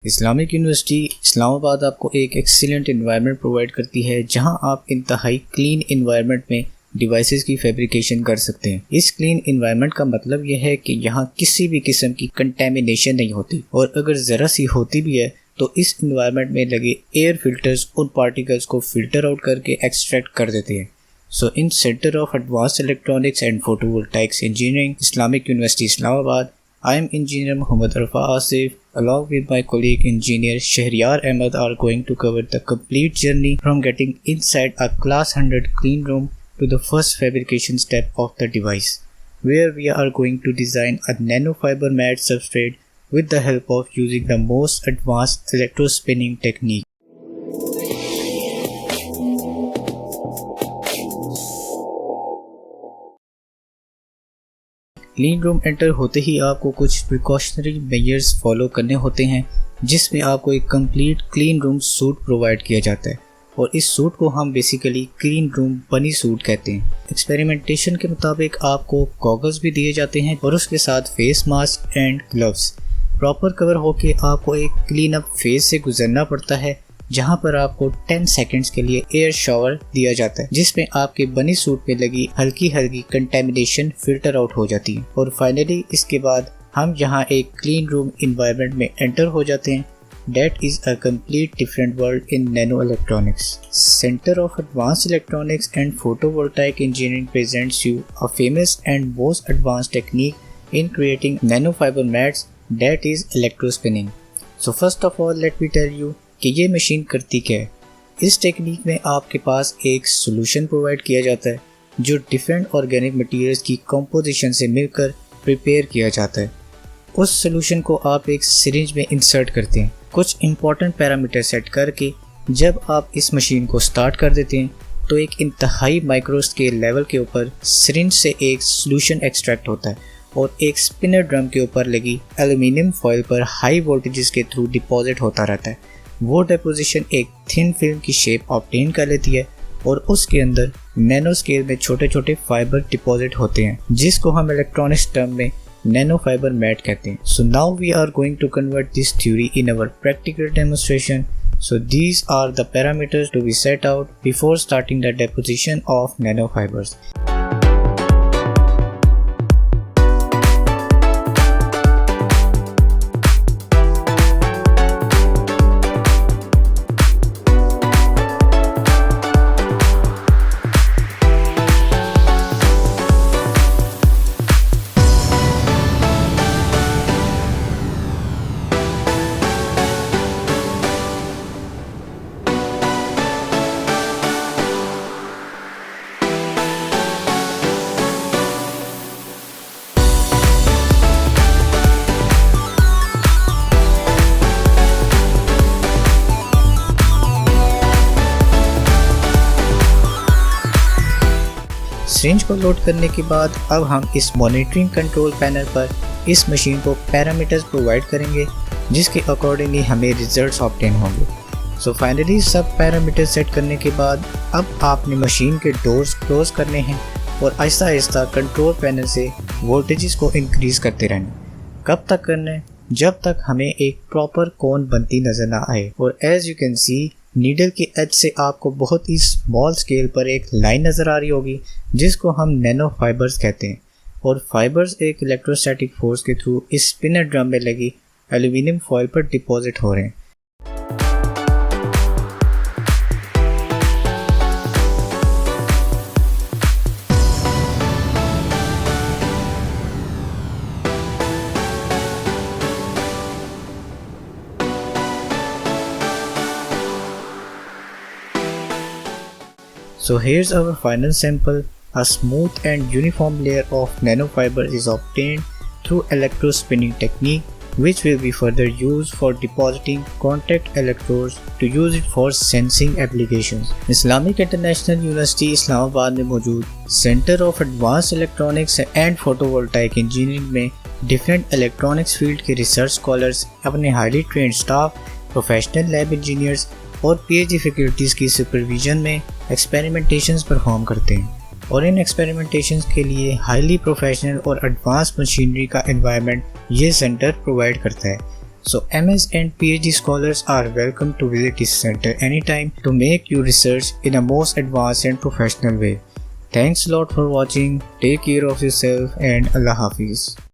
Islamic university Islamabad आपको एक excellent environment provide करती है जहां आप इंतहाई क्लीन एनवायरनमेंट में डिवाइसेस की फैब्रिकेशन कर सकते हैं। इस क्लीन एनवायरनमेंट का मतलब यह है कि यहाँ किसी भी किस्म की कंटेमिनेशन नहीं होती, और अगर ज़रा सी होती भी है तो इस एनवायरनमेंट में लगे एयर फिल्टर्स उन पार्टिकल्स को फिल्टर आउट करके एक्सट्रैक्ट कर देते हैं। So in Center of Advanced Electronics and Photovoltaics Engineering, Islamic University Islamabad, I am Engineer Muhammad Arfa Asif, along with my colleague Engineer Shahriyar Ahmed are going to cover the complete journey from getting inside a Class 100 clean room to the first fabrication step of the device, where we are going to design a nanofiber matte substrate with the help of using the most advanced electrospinning technique. Clean room enter होते ही आपको कुछ precautionary measures follow करने होते हैं, जिसमें आपको एक complete clean room suit provide किया जाता है, और इस सूट को हम बेसिकली क्लीन रूम बनी सूट कहते हैं। एक्सपेरिमेंटेशन के मुताबिक आपको गॉगल्स भी दिए जाते हैं और उसके साथ face mask and gloves. Proper cover होके आपको एक क्लीन अप फेज से गुजरना पड़ता है, जहां पर आपको 10 सेकंड्स के लिए एयर शावर दिया जाता है, जिसमें आपके बनी सूट में लगी हल्की हल्की कंटेमिनेशन फिल्टर आउट हो जाती है। और फाइनली इसके बाद हम यहाँ एक क्लीन रूम इन्वायरमेंट में एंटर हो जाते हैं। That is a complete different world in nanoelectronics. Center of Advanced Electronics and Photovoltaic Engineering presents you a famous and most advanced technique in creating nanofiber mats, that is electrospinning. So first of all let me tell you कि ये machine करती क्या है। इस technique में आपके पास एक solution provide किया जाता है जो डिफरेंट ऑर्गेनिक मटेरियल्स की कंपोजिशन से मिलकर प्रिपेयर किया जाता है। उस सॉल्यूशन को आप एक सिरिंज में इंसर्ट करते हैं। कुछ इंपॉर्टेंट पैरामीटर सेट करके जब आप इस मशीन को स्टार्ट कर देते हैं तो एक इंतहाई माइक्रो स्केल लेवल के ऊपर सिरिंज से एक सॉल्यूशन एक्सट्रैक्ट होता है और एक स्पिनर ड्रम के ऊपर लगी एल्यूमिनियम फॉइल पर हाई वोल्टेजेस के थ्रू डिपॉजिट होता रहता है। वो डिपोजिशन एक थिन फिल्म की शेप ऑब्टेन कर लेती है और उसके अंदर नैनो स्केल में छोटे छोटे फाइबर डिपॉजिट होते हैं, जिसको हम इलेक्ट्रॉनिक्स टर्म में नैनो फाइबर मैट कहते हैं। So now we are going to convert this theory in our practical demonstration. So these are the parameters to be set out before starting the deposition of nano fibers. Syringe को load करने के बाद अब हम इस monitoring control panel पर इस machine को पैरामीटर्स प्रोवाइड करेंगे, जिसके अकॉर्डिंगली हमें रिजल्ट्स ऑब्टेन होंगे। सो फाइनली सब पैरामीटर सेट करने के बाद अब आपने मशीन के डोर्स क्लोज करने हैं और आहिस्ता आहिस्ता कंट्रोल पैनल से वोल्टेजेस को इंक्रीज़ करते रहना। कब तक करना है? जब तक हमें एक प्रॉपर कोन बनती नज़र ना आए। और as you can see needle के एज से आपको बहुत ही स्मॉल स्केल पर एक लाइन नज़र आ रही होगी, जिसको हम नैनो फाइबर्स कहते हैं। और फाइबर्स एक इलेक्ट्रोस्टैटिक फोर्स के थ्रू इस स्पिनर ड्रम में लगी एल्यूमिनियम फॉइल पर डिपॉजिट हो रहे हैं। So here's our final sample. A smooth and uniform layer of nanofiber is obtained through electrospinning technique, which will be further used for depositing contact electrodes to use it for sensing applications. Islamic International University Islamabad में मौजूद Center of Advanced Electronics and Photovoltaic Engineering में different electronics field के research scholars अपने highly trend staff, professional lab engineers और PhD faculties की supervision में experimentations perform करते हैं। और इन एक्सपेरिमेंटेशंस के लिए हाईली प्रोफेशनल और एडवांस मशीनरी का एनवायरनमेंट ये सेंटर प्रोवाइड करता है। So MS and PhD scholars are welcome to visit this center anytime to make your research in a most advanced and professional way. Thanks a lot for watching. Take care of yourself and Allah Hafiz.